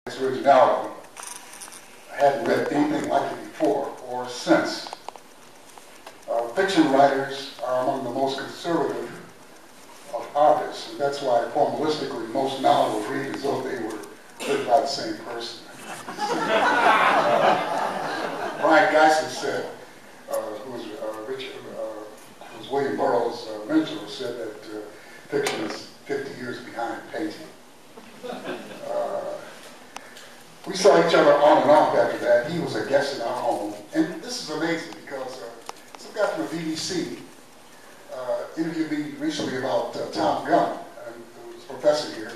its originality. I hadn't read anything like it before or since. Fiction writers are among the most conservative of artists, and that's why formalistically most novels read as though they were written by the same person. Brian Geisler said, who was William Burroughs' mentor, said that fiction is 50 years behind painting. We saw each other on and off after that. He was a guest in our home. And this is amazing because some guy from the BBC interviewed me recently about Tom Gunn, who was a professor here.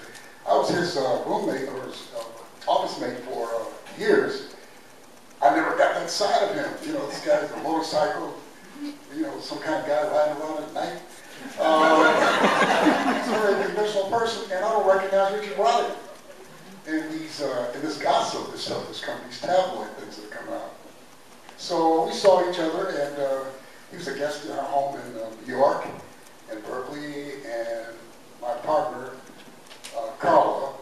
I was his roommate or his office mate for years. I never got that side of him. You know, this guy's a motorcycle, you know, some kind of guy riding around at night. He's a very conventional person, and I don't recognize Richard Brautigan in this gossip, this stuff that's coming, these tabloid things that are coming out. So we saw each other, and he was a guest in our home in New York and Berkeley, and my partner, Carla,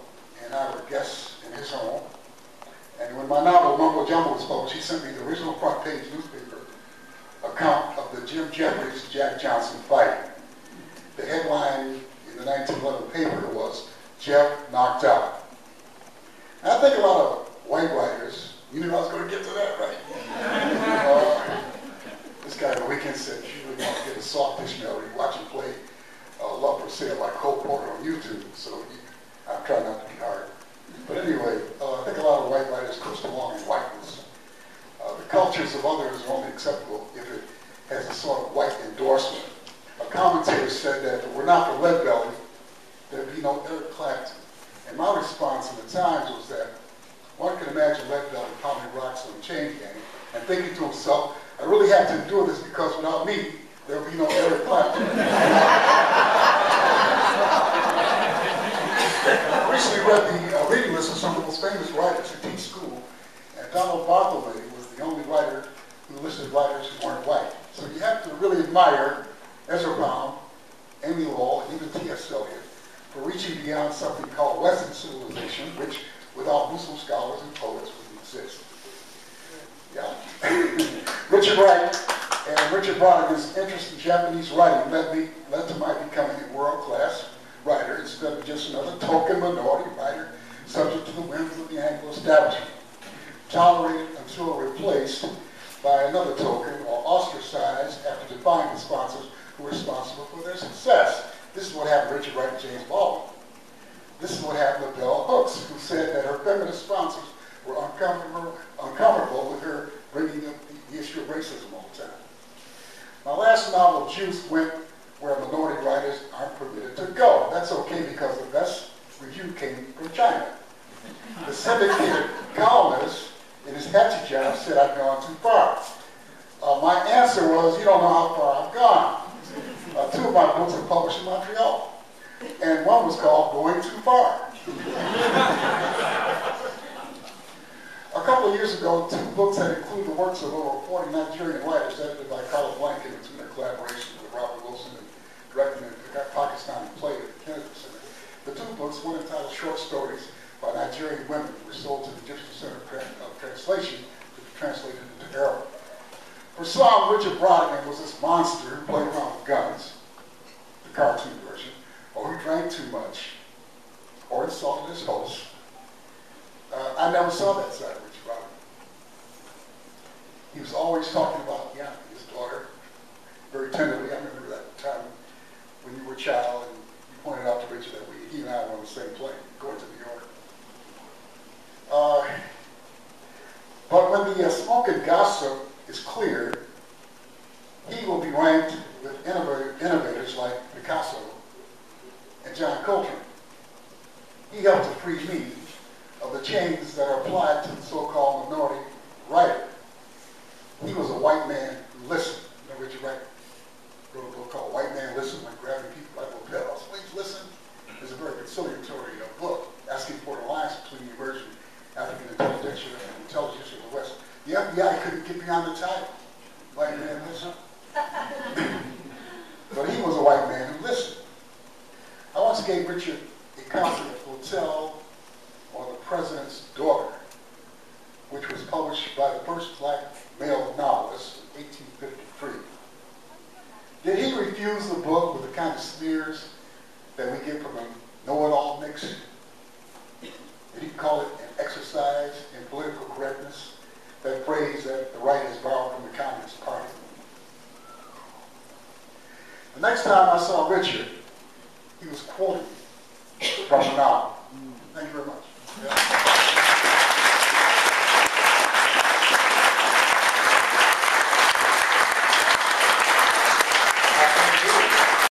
and I were guests in his home. And when my novel, Mumbo Jumbo, was published, he sent me the original front page newspaper account of the Jim Jeffries-Jack Johnson fight. The headline in the 1911 paper was, "Jeff knocked out." And I think a lot of white writers, you knew I was going to get to that, right? This guy on the weekend said, "You really want to get a soft Ishmael Reed, watch him play Love for Sale like Cole Porter on YouTube." So I'm trying not to be hard. But anyway, I think a lot of white writers coast along in whiteness. The cultures of others are only acceptable if it has a sort of white endorsement. A commentator said that if it were not for Lead Belly, there'd be no Eric Clapton. And my response in the Times was that one can imagine Lead Belly pounding rocks on the chain gang and thinking to himself, I really have to endure this because without me, there would be no Eric Clapton. I recently read the reading list of some of the most famous writers who teach school, and Donald Barthelme was the only writer who listed writers who weren't white. So you have to really admire Ezra Pound, Amy Lowell, and even T.S. Eliot for reaching beyond something called Western civilization, which without Muslim scholars and poets wouldn't exist. Yeah. Richard Brautigan's interest in Japanese writing led to my becoming a world-class writer instead of just another token minority writer subject to the whims of the Anglo establishment, tolerated until replaced by another token or ostracized after defying the sponsors who were responsible for their success. This is what happened to Richard Wright and James Baldwin. This is what happened to Bell Hooks, who said that her feminist sponsors were uncomfortable with her bringing up the issue of racism all the time. My last novel, Juice, went where minority writers aren't permitted to go. That's okay because the best review came from China. The syndicated columnist in his hatchet job said I'd gone too far. My answer was, you don't know how far I've gone. Two of my books were published in Montreal, and one was called Going Too Far. A couple of years ago, two books that include the works of over 40 Nigerian writers, edited by Carla Blanken in their collaboration with Robert Wilson and directing a Pakistani play at the Kennedy Center. The two books, one entitled Short Stories by Nigerian Women, were sold to the Egyptian Center of Translation to be translated into Arabic. For some, Richard Brautigan was this monster who played around with guns, the cartoon version, or who drank too much, or insulted his host. I never saw that side of Richard Brautigan. He was always talking about his daughter, very tenderly. I remember that time when you were a child and you pointed out to Richard that he and I were on the same plane, going to New York. But when the smoke and gossip is cleared, he will be ranked with innovators like Picasso and John Coltrane. He helped to free me of the chains that are applied to the so-called minority writer. He was a white man who listened. You know, Richard Wright wrote a book called White Man Listen, like grabbing people by lapels. Please listen. It's a very conciliatory book, asking for an alliance between the emerging African intelligence and intelligence of the West. The FBI couldn't get beyond the title, White Man Listen. But he was a white man who listened. I once gave Richard a concert at the hotel on the president's Daughter, which was published by the first black male novelist in 1853. Did he refuse the book with the kind of sneers that we get from a know-it-all mix? Did he call it an exercise in political correctness? That phrase that the right has borrowed from the Communist Party. The next time I saw Richard, he was quoting from a novel. Thank you very much. Yeah.